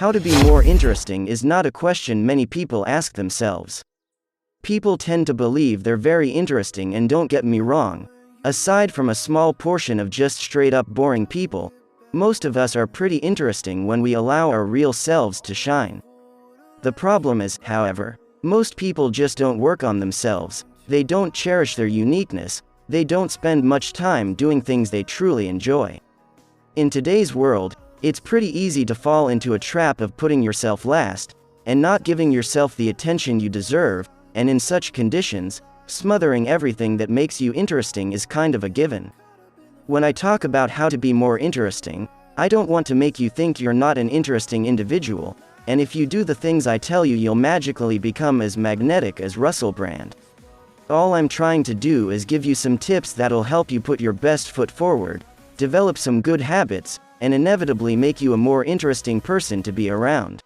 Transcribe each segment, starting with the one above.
How to be more interesting is not a question many people ask themselves. People tend to believe they're very interesting, and don't get me wrong. Aside from a small portion of just straight up boring people, most of us are pretty interesting when we allow our real selves to shine. The problem is, however, most people just don't work on themselves, they don't cherish their uniqueness, they don't spend much time doing things they truly enjoy. In today's world, it's pretty easy to fall into a trap of putting yourself last, and not giving yourself the attention you deserve, and in such conditions, smothering everything that makes you interesting is kind of a given. When I talk about how to be more interesting, I don't want to make you think you're not an interesting individual, and if you do the things I tell you, you'll magically become as magnetic as Russell Brand. All I'm trying to do is give you some tips that'll help you put your best foot forward, develop some good habits, and inevitably make you a more interesting person to be around.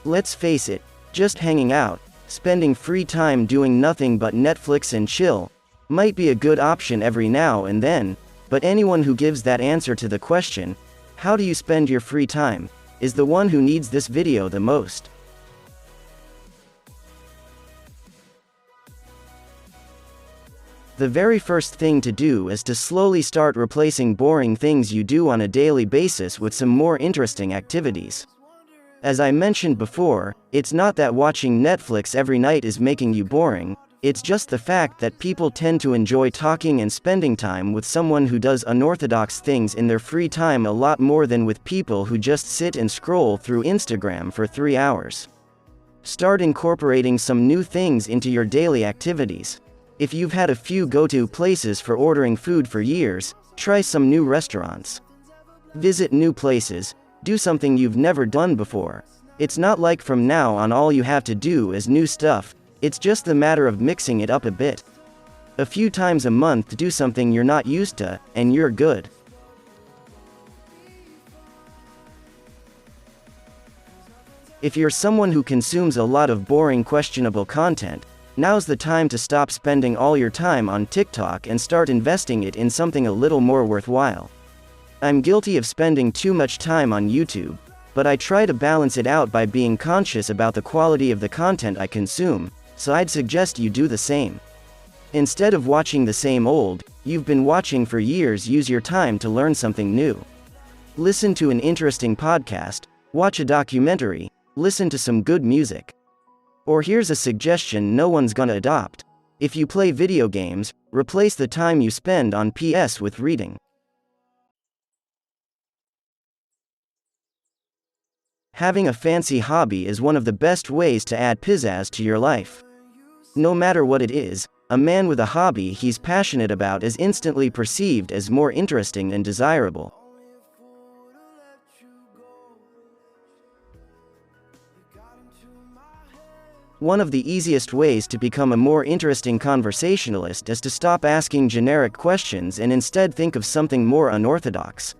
Let's face it, just hanging out, spending free time doing nothing but Netflix and chill, might be a good option every now and then, but anyone who gives that answer to the question, how do you spend your free time, is the one who needs this video the most. The very first thing to do is to slowly start replacing boring things you do on a daily basis with some more interesting activities. As I mentioned before, it's not that watching Netflix every night is making you boring, it's just the fact that people tend to enjoy talking and spending time with someone who does unorthodox things in their free time a lot more than with people who just sit and scroll through Instagram for 3 hours. Start incorporating some new things into your daily activities. If you've had a few go-to places for ordering food for years, try some new restaurants. Visit new places, do something you've never done before. It's not like from now on all you have to do is new stuff, it's just the matter of mixing it up a bit. A few times a month do something you're not used to, and you're good. If you're someone who consumes a lot of boring, questionable content, now's the time to stop spending all your time on TikTok and start investing it in something a little more worthwhile. I'm guilty of spending too much time on YouTube, but I try to balance it out by being conscious about the quality of the content I consume, so I'd suggest you do the same. Instead of watching the same old, you've been watching for years, use your time to learn something new. Listen to an interesting podcast, watch a documentary, listen to some good music. Or here's a suggestion no one's gonna adopt. If you play video games, replace the time you spend on PS with reading. Having a fancy hobby is one of the best ways to add pizzazz to your life. No matter what it is, a man with a hobby he's passionate about is instantly perceived as more interesting and desirable. One of the easiest ways to become a more interesting conversationalist is to stop asking generic questions and instead think of something more unorthodox.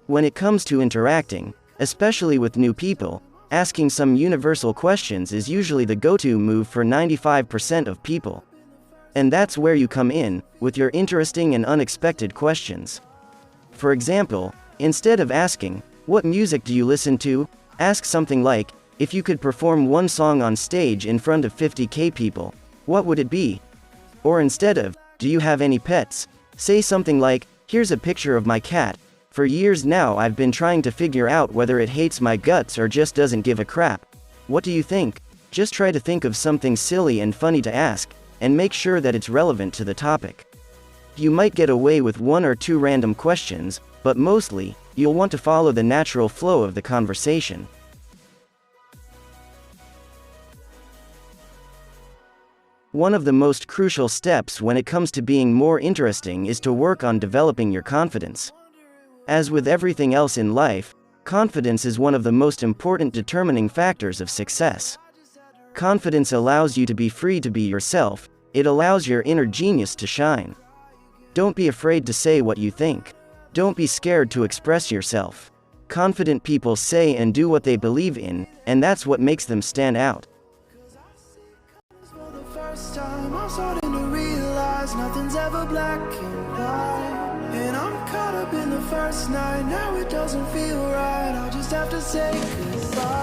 When it comes to interacting, especially with new people, asking some universal questions is usually the go-to move for 95% of people. And that's where you come in, with your interesting and unexpected questions. For example, instead of asking, "What music do you listen to?" ask something like, "If you could perform one song on stage in front of 50,000 people, what would it be?" Or instead of, "Do you have any pets?" say something like, "Here's a picture of my cat. For years now I've been trying to figure out whether it hates my guts or just doesn't give a crap. What do you think?" Just try to think of something silly and funny to ask, and make sure that it's relevant to the topic. You might get away with 1 or 2 random questions, but mostly, you'll want to follow the natural flow of the conversation. One of the most crucial steps when it comes to being more interesting is to work on developing your confidence. As with everything else in life, confidence is one of the most important determining factors of success. Confidence allows you to be free to be yourself, it allows your inner genius to shine. Don't be afraid to say what you think. Don't be scared to express yourself. Confident people say and do what they believe in, and that's what makes them stand out. I'm starting to realize nothing's ever black and white, and I'm caught up in the first night. Now it doesn't feel right, I'll just have to say goodbye.